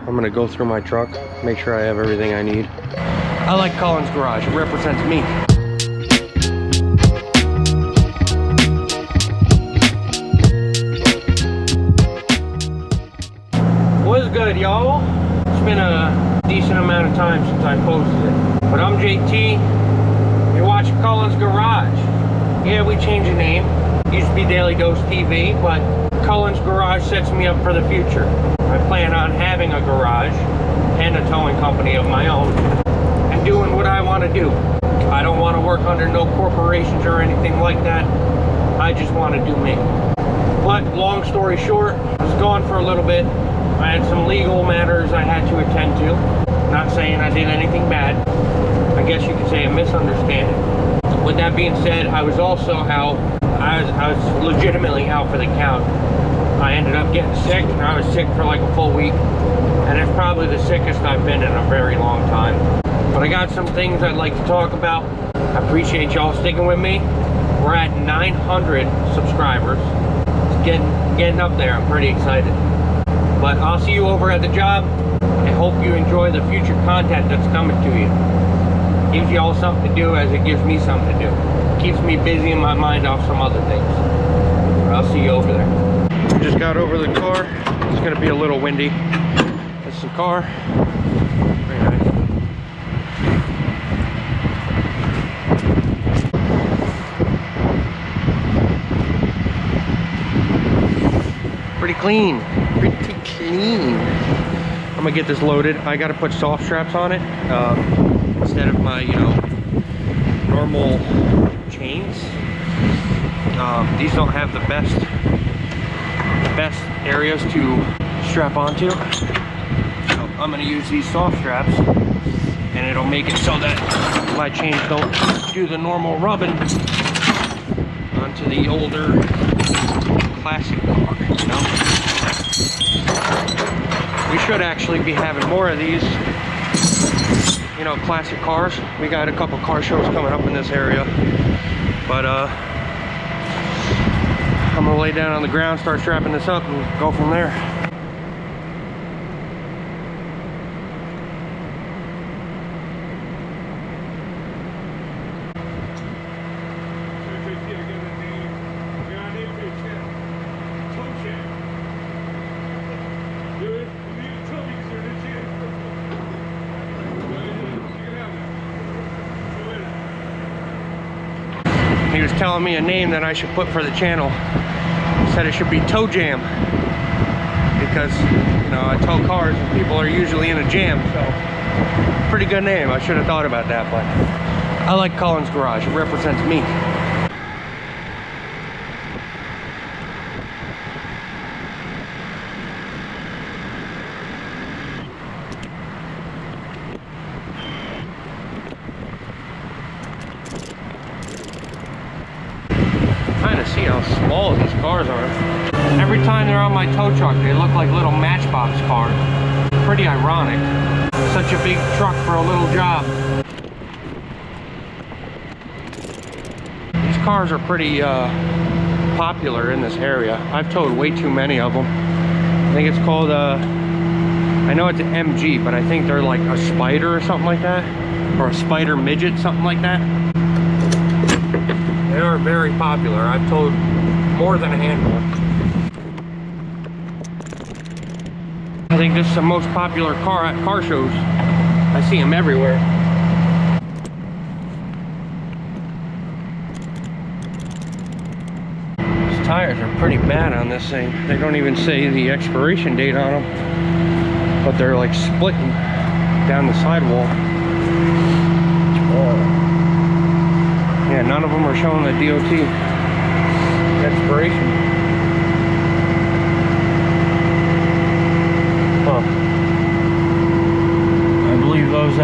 I'm gonna go through my truck, make sure I have everything I need. I like Colin's Garage, it represents me. What's good, y'all? It's been a decent amount of time since I posted it. But I'm JT, you're watching Colin's Garage. Yeah, we changed the name. It used to be Daily Dose TV, but Colin's Garage sets me up for the future. I plan on having a garage and a towing company of my own and doing what I want to do. I don't want to work under no corporations or anything like that. I just want to do me. But long story short, I was gone for a little bit. I had some legal matters I had to attend to. Not saying I did anything bad. I guess you could say a misunderstanding. With that being said, I was also out. I was legitimately out for the count. I ended up getting sick, and I was sick for like a full week. And it's probably the sickest I've been in a very long time. But I got some things I'd like to talk about. I appreciate y'all sticking with me. We're at 900 subscribers. It's getting up there. I'm pretty excited. But I'll see you over at the job. I hope you enjoy the future content that's coming to you. Gives y'all something to do as it gives me something to do. Keeps me busy in my mind off some other things. But I'll see you over there. Just got over the car. It's gonna be a little windy. That's the car. Very nice. Pretty clean. Pretty clean. I'm gonna get this loaded. I gotta put soft straps on it instead of my, normal chains. These don't have the best areas to strap onto. So I'm gonna use these soft straps, and it'll make it so that my chains don't do the normal rubbing onto the older classic car, We should actually be having more of these, classic cars. We got a couple car shows coming up in this area, but I'm gonna lay down on the ground, start strapping this up, and go from there. He was telling me a name that I should put for the channel. He said it should be Toe Jam, because I tow cars and people are usually in a jam, so pretty good name. I should have thought about that, but I like Colin's Garage. It represents me. See how small these cars are. Every time they're on my tow truck, they look like little Matchbox cars. Pretty ironic. Such a big truck for a little job. These cars are pretty popular in this area. I've towed way too many of them. I think it's called I know it's an MG, but I think they're like a Spider or something like that, or a Spider Midget, something like that. They are very popular. I've towed more than a handful. I think this is the most popular car at car shows. I see them everywhere. These tires are pretty bad on this thing. They don't even say the expiration date on them, but they're like splitting down the sidewall. Yeah, none of them are showing the DOT expiration. Huh. I believe those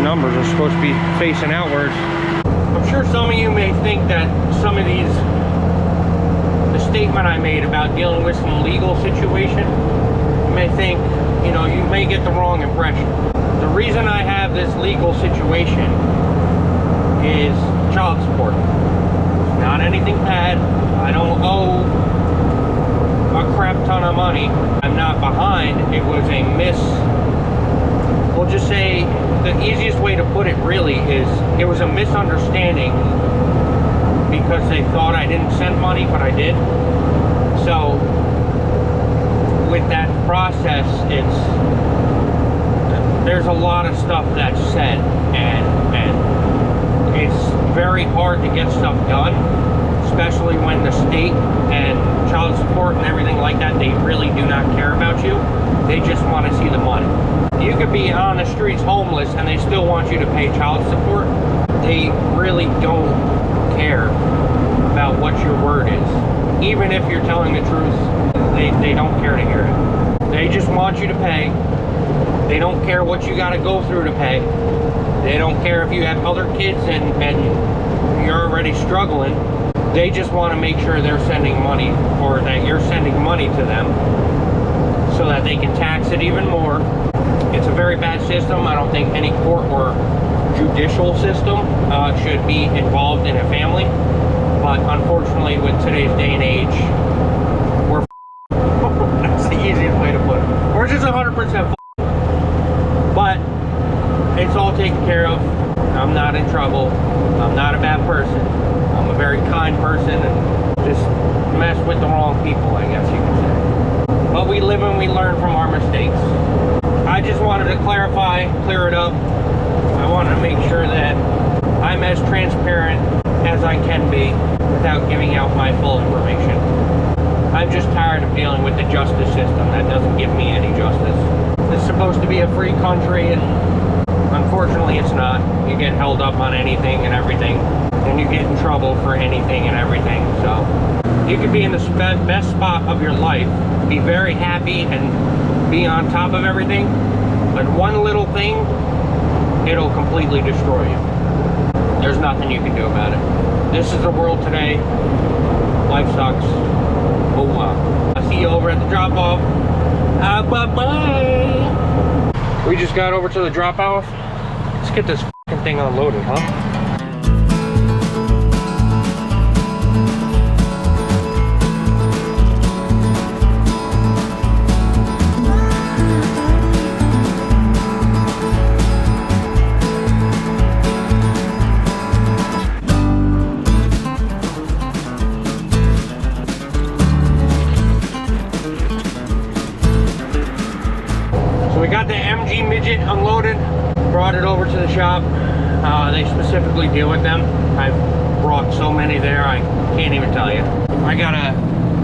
numbers are supposed to be facing outwards. I'm sure some of you may think that some of these, the statement I made about dealing with some legal situation, you may think, you may get the wrong impression. The reason I have this legal situation is child support. It's not anything bad. I don't owe a crap ton of money. I'm not behind. It was a we'll just say the easiest way to put it really is it was a misunderstanding because they thought I didn't send money, but I did. So with that process, there's a lot of stuff that's said, and it's very hard to get stuff done, especially when the state and child support and everything like that, they really do not care about you. They just want to see the money. You could be on the streets homeless and they still want you to pay child support. They really don't care about what your word is. Even if you're telling the truth, they don't care to hear it. They just want you to pay. They don't care what you got to go through to pay. They don't care if you have other kids and you're already struggling. They just want to make sure they're sending money, or that you're sending money to them, so that they can tax it even more. It's a very bad system. I don't think any court or judicial system should be involved in a family. But unfortunately, with today's day and age, we're that's the easiest way to put it. We're just 100% but it's all taken care of. I'm not in trouble. I'm not a bad person. I'm a very kind person and just mess with the wrong people, I guess you could say. But we live and we learn from our mistakes. I just wanted to clarify, clear it up. I wanted to make sure that I'm as transparent as I can be without giving out my full information. I'm just tired of dealing with the justice system that doesn't give me any justice. It's supposed to be a free country, and unfortunately it's not. You get held up on anything and everything, and you get in trouble for anything and everything. So you could be in the best spot of your life, be very happy and be on top of everything, but one little thing, it'll completely destroy you. There's nothing you can do about it. This is the world today. Life sucks. Oh wow. I'll see you over at the drop-off. Bye-bye. We just got over to the drop-off. Let's get this fucking thing unloaded, huh? So we got the MG Midget unloaded, brought it over to the shop. They specifically deal with them. I've brought so many there, I can't even tell you. I got a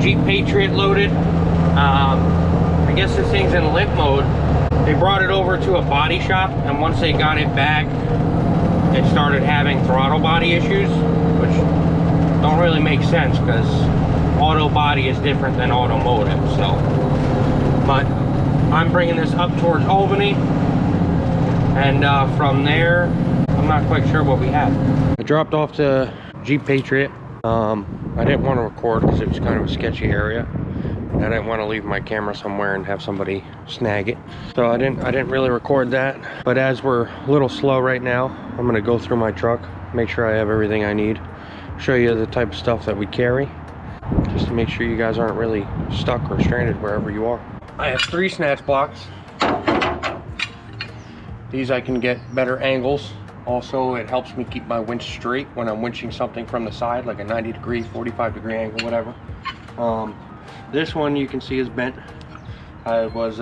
Jeep Patriot loaded. I guess this thing's in limp mode. They brought it over to a body shop, and once they got it back, it started having throttle body issues, which don't really make sense because auto body is different than automotive. So, but I'm bringing this up towards Albany, and from there, I'm not quite sure what we have. I dropped off the Jeep Patriot. I didn't want to record because it was kind of a sketchy area. I didn't want to leave my camera somewhere and have somebody snag it. So I didn't really record that. But as we're a little slow right now, I'm gonna go through my truck, make sure I have everything I need, show you the type of stuff that we carry, just to make sure you guys aren't really stuck or stranded wherever you are. I have 3 snatch blocks. These I can get better angles. Also, it helps me keep my winch straight when I'm winching something from the side, like a 90 degree, 45 degree angle, whatever. This one you can see is bent. I was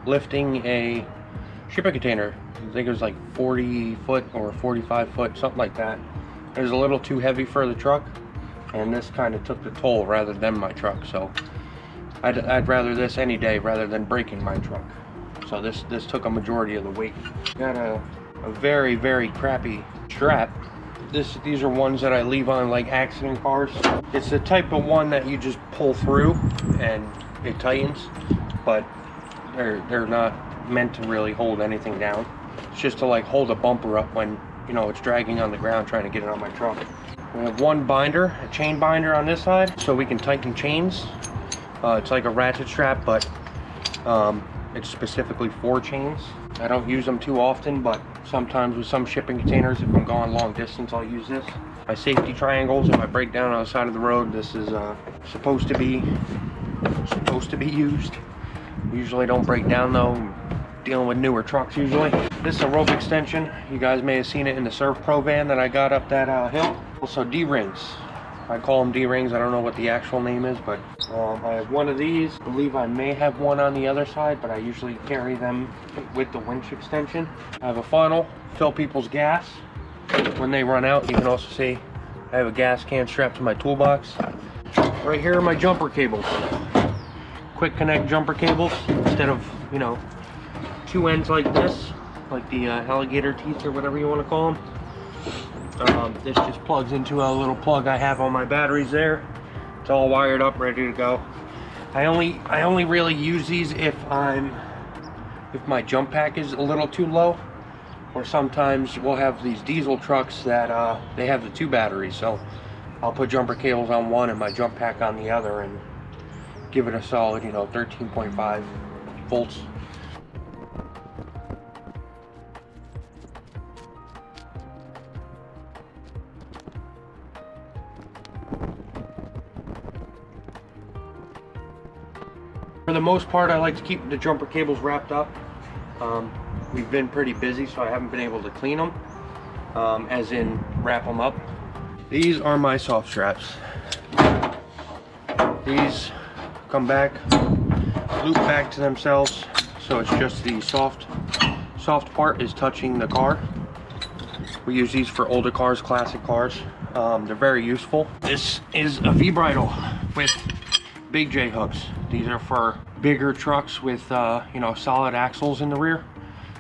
lifting a shipping container. I think it was like 40 foot or 45 foot, something like that. It was a little too heavy for the truck, and this kind of took the toll rather than my truck. So I'd rather this any day rather than breaking my truck. So this took a majority of the weight. Got a very, very crappy strap. These are ones that I leave on like accident cars. It's the type of one that you just pull through and it tightens, but they're not meant to really hold anything down. It's just to like hold a bumper up when, you know, it's dragging on the ground trying to get it on my truck. We have one binder, a chain binder on this side, so we can tighten chains. It's like a ratchet strap, but it's specifically for chains. I don't use them too often, but sometimes with some shipping containers, if I'm going long distance, I'll use this. My safety triangles, if I break down on the side of the road, this is supposed to be supposed to be used. Usually don't break down though. I'm dealing with newer trucks usually. This is a rope extension. You guys may have seen it in the Surf Pro van that I got up that hill. Also D-rings. I call them D-rings. I don't know what the actual name is, but I have one of these. I believe I may have one on the other side, but I usually carry them with the winch extension. I have a funnel, fill people's gas when they run out. You can also see I have a gas can strapped to my toolbox. Right here are my jumper cables. Quick connect jumper cables instead of, you know, two ends like this, like the alligator teeth or whatever you want to call them. This just plugs into a little plug I have on my batteries there. It's all wired up, ready to go. I only really use these if my jump pack is a little too low, or sometimes we'll have these diesel trucks that they have the two batteries, so I'll put jumper cables on one and my jump pack on the other and give it a solid, you know, 13.5 volts. For the most part, I like to keep the jumper cables wrapped up. We've been pretty busy, so I haven't been able to clean them, as in wrap them up. These are my soft straps. These come back, loop back to themselves, so it's just the soft part is touching the car. We use these for older cars, classic cars. They're very useful. This is a V-bridle with big J hooks. These are for bigger trucks with you know, solid axles in the rear.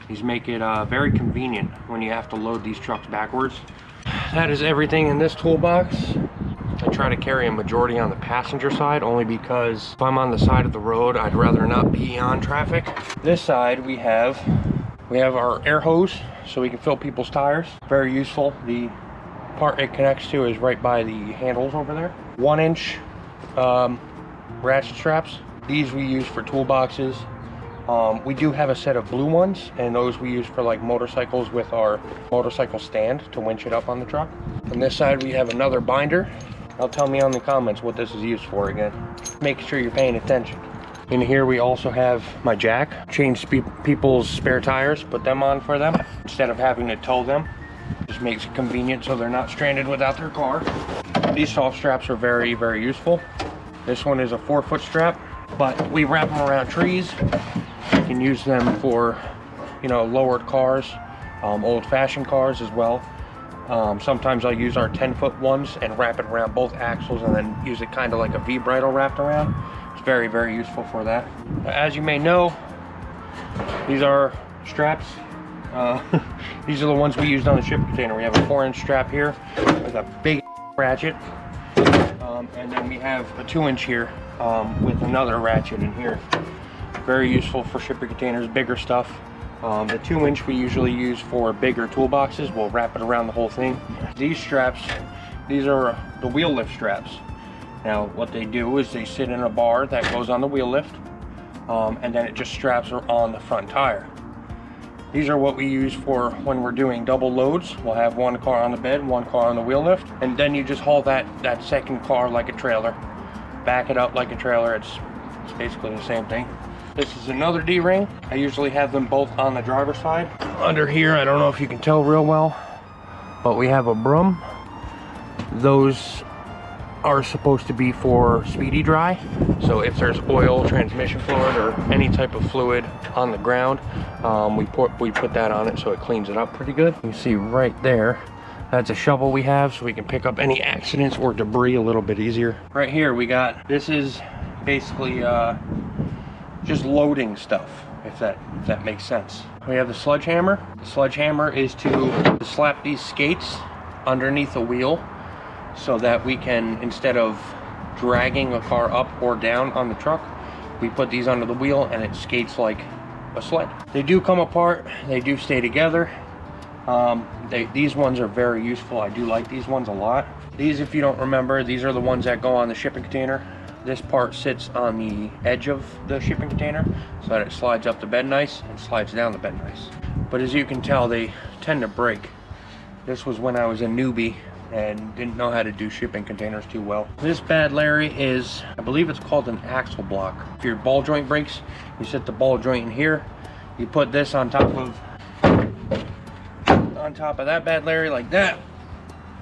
These make it very convenient when you have to load these trucks backwards. That is everything in this toolbox. I try to carry a majority on the passenger side only because if I'm on the side of the road, I'd rather not be on traffic. This side we have our air hose so we can fill people's tires. Very useful. The part it connects to is right by the handles over there. 1-inch ratchet straps. These we use for toolboxes. We do have a set of blue ones, and those we use for like motorcycles with our motorcycle stand to winch it up on the truck. On this side we have another binder. Tell me on the comments what this is used for again. Make sure you're paying attention. In here we also have my jack. Change people's spare tires, put them on for them instead of having to tow them. Just makes it convenient so they're not stranded without their car. These soft straps are very, very useful. This one is a 4-foot strap, but we wrap them around trees. You can use them for, you know, lowered cars, old-fashioned cars as well. Sometimes I'll use our 10-foot ones and wrap it around both axles and then use it kind of like a V-bridle wrapped around. It's very, very useful for that. As you may know, these are straps. These are the ones we used on the shipping container. We have a 4-inch strap here with a big ratchet. And then we have a 2-inch here with another ratchet in here. Very useful for shipping containers, bigger stuff. The 2-inch we usually use for bigger toolboxes. We'll wrap it around the whole thing. These straps, these are the wheel lift straps. Now what they do is they sit in a bar that goes on the wheel lift, and then it just straps on the front tire. These are what we use for when we're doing double loads. We'll have one car on the bed, one car on the wheel lift, and then you just haul that second car like a trailer, back it up like a trailer. It's basically the same thing. This is another D-ring. I usually have them both on the driver's side. Under here, I don't know if you can tell real well, but we have a broom. Those are supposed to be for speedy dry. So if there's oil, transmission fluid, or any type of fluid on the ground, we put that on it so it cleans it up pretty good. You see right there, that's a shovel we have so we can pick up any accidents or debris a little bit easier. Right here we got, this is basically just loading stuff, if that makes sense. We have the sledgehammer. The sledgehammer is to slap these skates underneath the wheel so that we can, instead of dragging a car up or down on the truck, we put these under the wheel and it skates like a sled. They do come apart, they do stay together. These ones are very useful. I do like these ones a lot. These, if you don't remember, these are the ones that go on the shipping container. This part sits on the edge of the shipping container so that it slides up the bed nice and slides down the bed nice. But as you can tell, they tend to break. This was when I was a newbie and didn't know how to do shipping containers too well. This bad Larry is, I believe it's called an axle block. If your ball joint breaks, you set the ball joint in here, you put this on top of that bad Larry like that,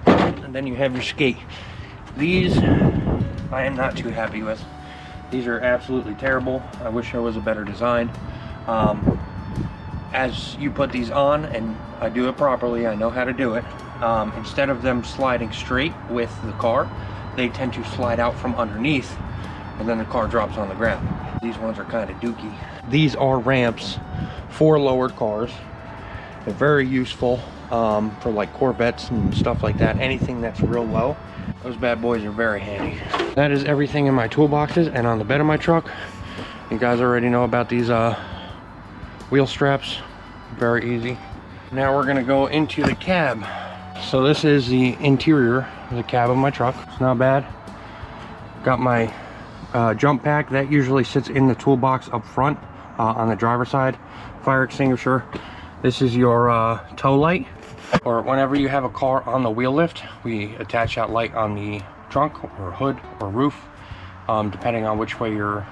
and then you have your skate. These I am not too happy with. These are absolutely terrible. I wish there was a better design. As you put these on, and I do it properly, I know how to do it, instead of them sliding straight with the car, they tend to slide out from underneath, and then the car drops on the ground. These ones are kind of dookie. These are ramps for lowered cars. They're very useful for like Corvettes and stuff like that. Anything that's real low, those bad boys are very handy. That is everything in my toolboxes. And on the bed of my truck, you guys already know about these wheel straps. Very easy. Now we're gonna go into the cab. So this is the interior of the cab of my truck. It's not bad. Got my jump pack that usually sits in the toolbox up front on the driver's side. Fire extinguisher. This is your tow light, or whenever you have a car on the wheel lift, we attach that light on the trunk or hood or roof, depending on which way you're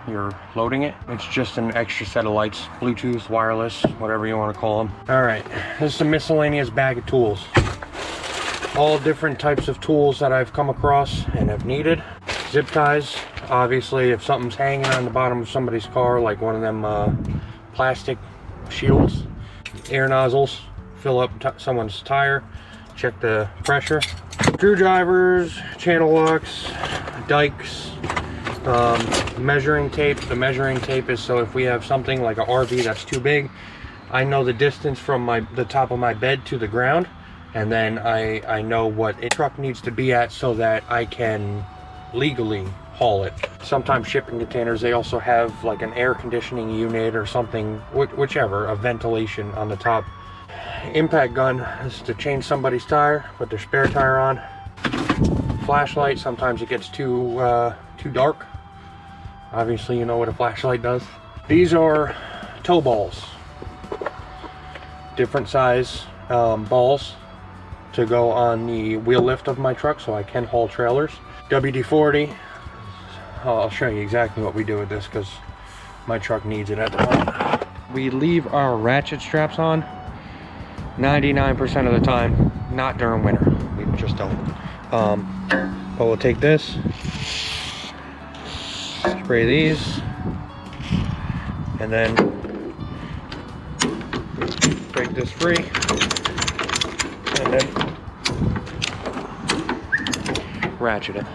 loading it. It's just an extra set of lights, Bluetooth, wireless, whatever you want to call them. All right, this is a miscellaneous bag of tools. All different types of tools that I've come across and have needed. Zip ties, obviously if something's hanging on the bottom of somebody's car, like one of them plastic shields. Air nozzles, fill up someone's tire, check the pressure. Screwdrivers, channel locks, dikes, measuring tape. The measuring tape is so if we have something like an RV that's too big, I know the distance from the top of my bed to the ground, and then I know what a truck needs to be at so that I can legally haul it. Sometimes shipping containers, they also have like an air conditioning unit or something, whichever, a ventilation on the top. Impact gun is to change somebody's tire, put their spare tire on. Flashlight, sometimes it gets too dark. Obviously you know what a flashlight does. These are tow balls. Different size balls to go on the wheel lift of my truck so I can haul trailers. WD-40. I'll show you exactly what we do with this because my truck needs it at the moment. We leave our ratchet straps on 99% of the time, not during winter. We just don't. But we'll take this, spray these, and then break this free, and then ratchet it.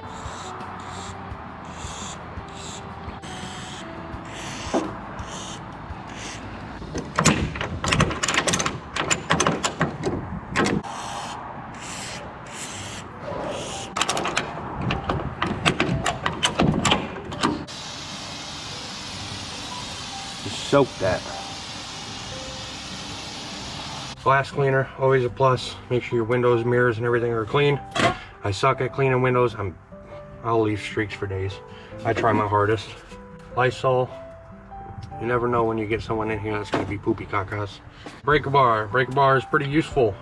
Soak that. Glass cleaner, always a plus. Make sure your windows, mirrors, and everything are clean. I suck at cleaning windows. I'll leave streaks for days. I try my hardest. Lysol. You never know when you get someone in here that's gonna be poopy cacas. Breaker bar. Breaker bar is pretty useful.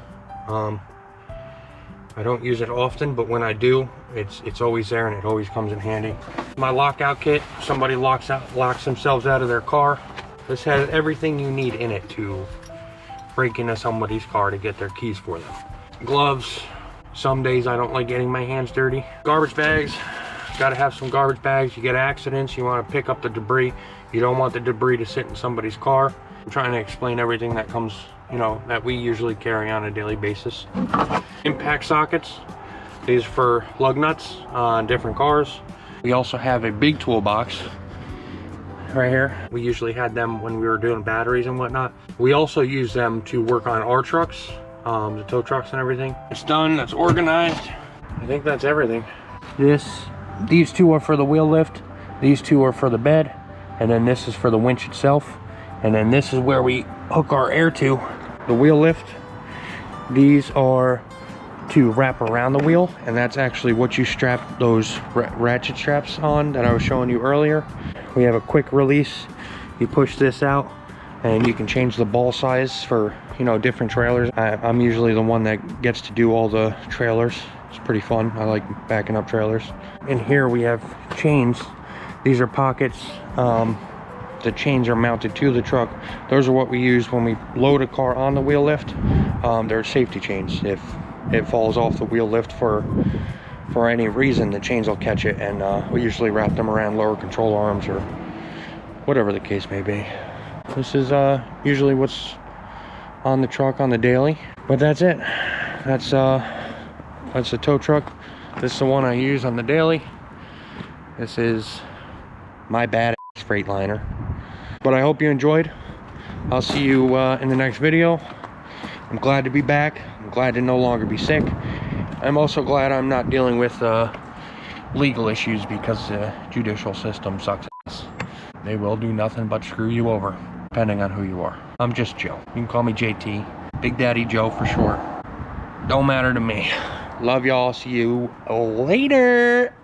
I don't use it often, but when I do, it's always there and it always comes in handy. My lockout kit. Somebody locks themselves out of their car. This has everything you need in it to break into somebody's car to get their keys for them. Gloves. Some days I don't like getting my hands dirty. Garbage bags. Gotta have some garbage bags. You get accidents, you want to pick up the debris. You don't want the debris to sit in somebody's car. I'm trying to explain everything that comes, you know, that we usually carry on a daily basis. Impact sockets. These are for lug nuts on different cars. We also have a big toolbox right here. We usually had them when we were doing batteries and whatnot. We also use them to work on our trucks, the tow trucks and everything. It's done, that's organized. I think that's everything. These two are for the wheel lift, these two are for the bed, and then this is for the winch itself. And then this is where we hook our air to, the wheel lift. These are to wrap around the wheel, and that's actually what you strap those ratchet straps on that I was showing you earlier. We have a quick release. You push this out and you can change the ball size for, you know, different trailers. I'm usually the one that gets to do all the trailers It's pretty fun. I like backing up trailers. In here we have chains. These are pockets. The chains are mounted to the truck. Those are what we use when we load a car on the wheel lift. They're safety chains. If it falls off the wheel lift for any reason, the chains will catch it, and we usually wrap them around lower control arms or whatever the case may be. This is usually what's on the truck on the daily, but that's it. That's the tow truck. This is the one I use on the daily. This is my badass Freightliner. But I hope you enjoyed. I'll see you in the next video. I'm glad to be back. I'm glad to no longer be sick. I'm also glad I'm not dealing with legal issues, because the judicial system sucks ass. They will do nothing but screw you over, depending on who you are. I'm just Joe. You can call me JT. Big Daddy Joe for short. Don't matter to me. Love y'all. See you later.